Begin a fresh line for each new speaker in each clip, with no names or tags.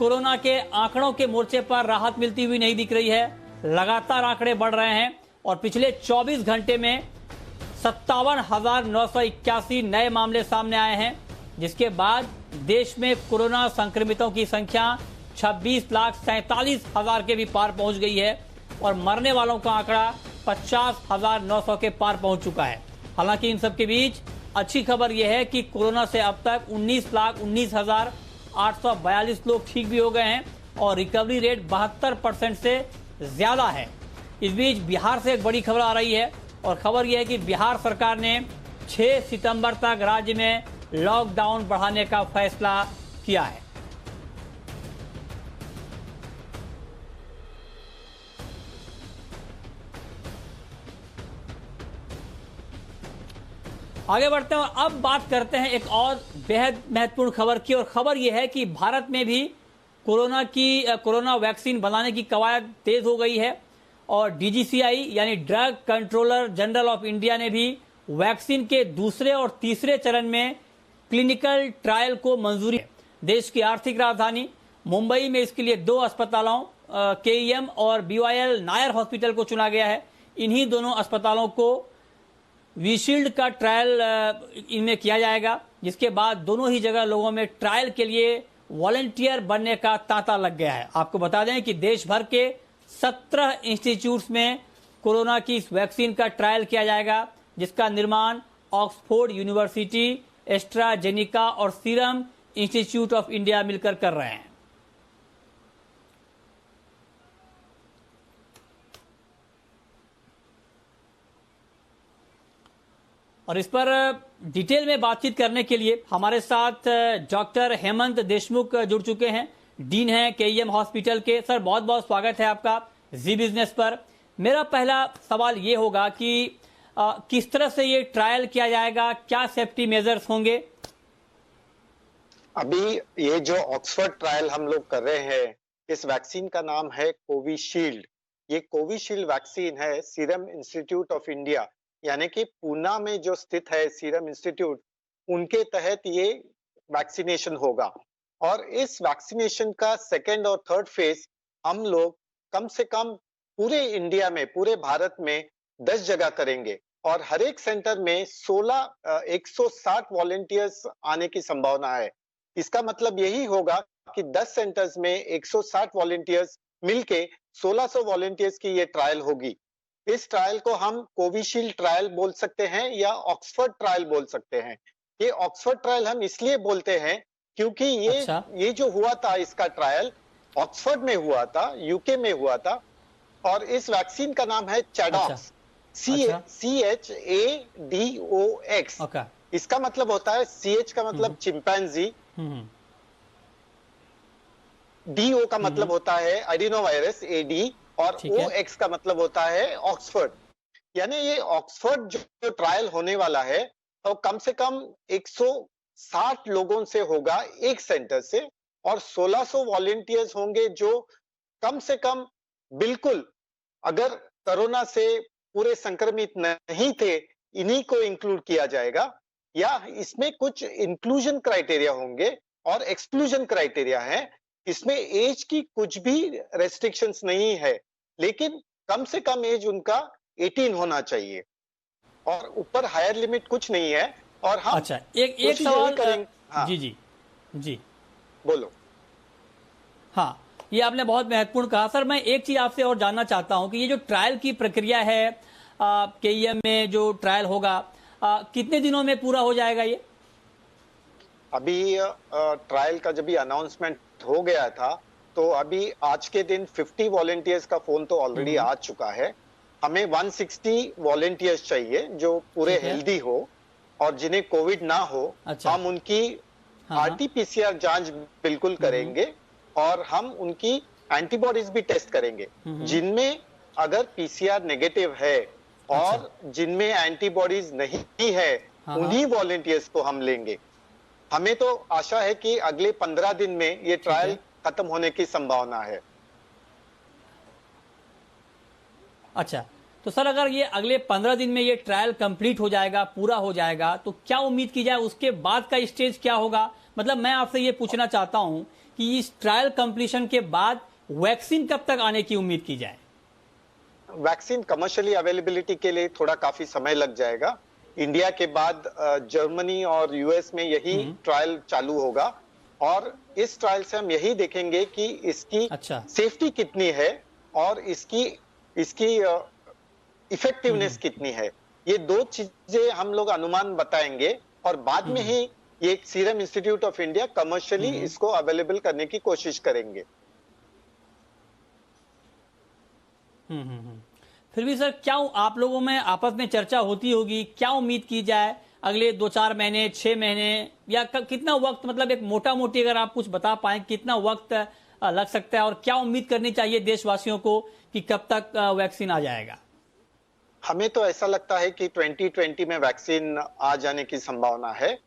Corona के आंकड़ों के मोर्चे पर राहत मिलती हुई नहीं दिख रही है। लगातार आंकड़े बढ़ रहे हैं और पिछले 24 घंटे में 57,981 नए मामले सामने आए हैं, जिसके बाद देश में कोरोना संक्रमितों की संख्या 26,47,000 के भी पार पहुंच गई है और मरने वालों का आंकड़ा 50,900 के पार पहुंच चुका है। हालांकि इन सब के बीच अच्छी खबर यह है कि कोरोना से अब तक 19,19,842 लोग ठीक भी हो गए हैं और रिकवरी रेट 72% से ज्यादा है। इस बीच बिहार से एक बड़ी खबर आ रही है और खबर यह है कि बिहार सरकार ने 6 सितंबर तक राज्य में लॉकडाउन बढ़ाने का फैसला किया है। आगे बढ़ते हैं और अब बात करते हैं एक और बेहद महत्वपूर्ण खबर की, और खबर यह है कि भारत में भी कोरोना वैक्सीन बनाने की कवायद तेज हो गई है और डीजीसीआई यानी drug controller general of India ने भी वैक्सीन के दूसरे और तीसरे चरण में क्लिनिकल ट्रायल को मंजूरी है। देश की आर्थिक राजधानी मुंबई में इसके लिए 2 अस्पतालों केईएम और बीवाईएल नायर हॉस्पिटल को चुना गया है। इन्हीं दोनों अस्पतालों को वीशील्ड का ट्रायल इनमें किया जाएगा, जिसके बाद दोनों ही जगह लोगों में ट्रायल के लिए वॉलंटियर बनने का तांता लग गया है। आपको बता दें कि देश भर के 17 इंस्टीट्यूट्स में कोरोना की इस वैक्सीन का ट्रायल किया जाएगा, जिसका निर्माण ऑक्सफोर्ड यूनिवर्सिटी, एस्ट्राजेनिका और सीरम इंस्टीट्यूट ऑफ इंडिया मिलकर कर रहे हैं। और इस पर डिटेल में बातचीत करने के लिए हमारे साथ डॉक्टर हेमंत देशमुख जुड़ चुके हैं, डीन हैं केईएम हॉस्पिटल के। सर, बहुत बहुत स्वागत है आपका जी बिजनेस पर। मेरा पहला सवाल ये होगा कि किस तरह से ये ट्रायल किया जाएगा, क्या सेफ्टी मेजर्स होंगे?
अभी ये जो ऑक्सफोर्ड ट्रायल हम लोग कर रहे हैं, इस वैक्सीन का नाम है कोविशील्ड। ये कोविशील्ड वैक्सीन है सीरम इंस्टीट्यूट ऑफ इंडिया, यानी कि पूना में जो स्थित है सीरम इंस्टीट्यूट, उनके तहत ये वैक्सीनेशन होगा। और इस वैक्सीनेशन का सेकेंड और थर्ड फेज हम लोग कम से कम पूरे इंडिया में, पूरे भारत में 10 जगह करेंगे और हर एक सेंटर में 160 वॉलंटियर्स आने की संभावना है। इसका मतलब यही होगा कि 10 सेंटर्स में 160 वॉलंटियर्स मिलके 1600 वॉलंटियर्स की ये ट्रायल होगी। इस ट्रायल को हम कोविशील्ड ट्रायल बोल सकते हैं या ऑक्सफोर्ड ट्रायल बोल सकते हैं। ये ऑक्सफोर्ड ट्रायल हम इसलिए बोलते हैं क्योंकि ये जो हुआ था, इसका ट्रायल ऑक्सफोर्ड में हुआ था, यूके में हुआ था और इस वैक्सीन का नाम है चैडॉक्स, CHADOX। इसका मतलब होता है, CH का मतलब चिंपैंजी, DO का मतलब होता है एडिनोवायरस AD और OX का मतलब होता है ऑक्सफोर्ड। यानी ये ऑक्सफोर्ड जो ट्रायल होने वाला है तो कम से कम 160 लोगों से होगा एक सेंटर से और 1600 वॉलंटियर्स होंगे जो कम से कम, बिल्कुल अगर कोरोना से पूरे संक्रमित नहीं थे, इन्हीं को इंक्लूड किया जाएगा। या इसमें कुछ इंक्लूजन क्राइटेरिया होंगे और एक्सक्लूजन क्राइटेरिया है। इसमें एज की कुछ भी रेस्ट्रिक्शंस नहीं है, लेकिन कम से कम एज उनका 18 होना चाहिए और ऊपर हायर लिमिट कुछ नहीं है। और हम
एक सवाल करेंगे। हाँ। जी
बोलो।
हाँ, ये आपने बहुत महत्वपूर्ण कहा। सर, मैं एक चीज आपसे और जानना चाहता हूं कि ये जो ट्रायल की प्रक्रिया है केईएम में जो ट्रायल होगा, कितने दिनों में पूरा हो जाएगा ये?
अभी ट्रायल का जब भी अनाउंसमेंट हो गया था तो अभी आज के दिन 50 वॉलंटियर्स का फोन तो ऑलरेडी आ चुका है। हमें 160 वॉलंटियर्स चाहिए जो पूरे हेल्दी हो और जिन्हें कोविड ना हो। हम उनकी RT-PCR जांच बिल्कुल करेंगे और हम उनकी एंटीबॉडीज भी टेस्ट करेंगे, जिनमें अगर PCR नेगेटिव है और जिनमें एंटीबॉडीज नहीं है, उन्हीं वॉलंटियर्स को हम लेंगे। हमें तो आशा है कि अगले 15 दिन में ये ट्रायल खत्म होने की संभावना है।
अच्छा, तो सर अगर ये अगले 15 दिन में ये ट्रायल कंप्लीट हो जाएगा, पूरा हो जाएगा, तो क्या उम्मीद की जाए उसके बाद का स्टेज क्या होगा? मतलब मैं आपसे ये पूछना चाहता हूं कि इस ट्रायल कंप्लीशन के बाद वैक्सीन कब तक आने की उम्मीद की जाए?
वैक्सीन कमर्शियली अवेलेबिलिटी के लिए थोड़ा काफी समय लग जाएगा। इंडिया के बाद जर्मनी और यूएस में यही ट्रायल चालू होगा और इस ट्रायल से हम यही देखेंगे कि इसकी
अच्छा।
सेफ्टी कितनी है और इसकी इफेक्टिवनेस कितनी है। ये दो चीजें हम लोग अनुमान बताएंगे और बाद में ही ये serum institute of India commercially इसको अवेलेबल करने की कोशिश करेंगे।
फिर भी सर, क्या आप लोगों में आपस में चर्चा होती होगी, क्या उम्मीद की जाए अगले 2-4 महीने, 6 महीने या कितना वक्त, मतलब एक मोटा मोटी अगर आप कुछ बता पाए कितना वक्त लग सकता है और क्या उम्मीद करनी चाहिए देशवासियों को कि कब तक वैक्सीन आ जाएगा?
हमें तो ऐसा लगता है कि 2020 में वैक्सीन आ जाने की संभावना है।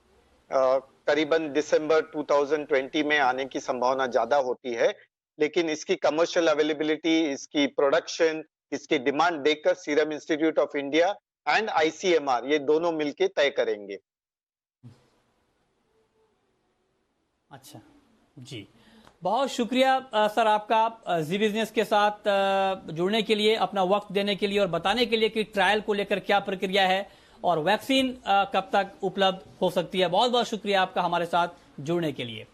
करीबन दिसंबर 2020 में आने की संभावना ज्यादा होती है, लेकिन इसकी कमर्शियल अवेलेबिलिटी, इसकी प्रोडक्शन, इसकी डिमांड देखकर serum institute of India and ICMR ये दोनों मिलकर तय करेंगे।
अच्छा जी, बहुत शुक्रिया सर आपका जी बिजनेस के साथ जुड़ने के लिए, अपना वक्त देने के लिए और बताने के लिए कि ट्रायल को लेकर क्या प्रक्रिया है और वैक्सीन कब तक उपलब्ध हो सकती है। बहुत बहुत शुक्रिया आपका हमारे साथ जुड़ने के लिए।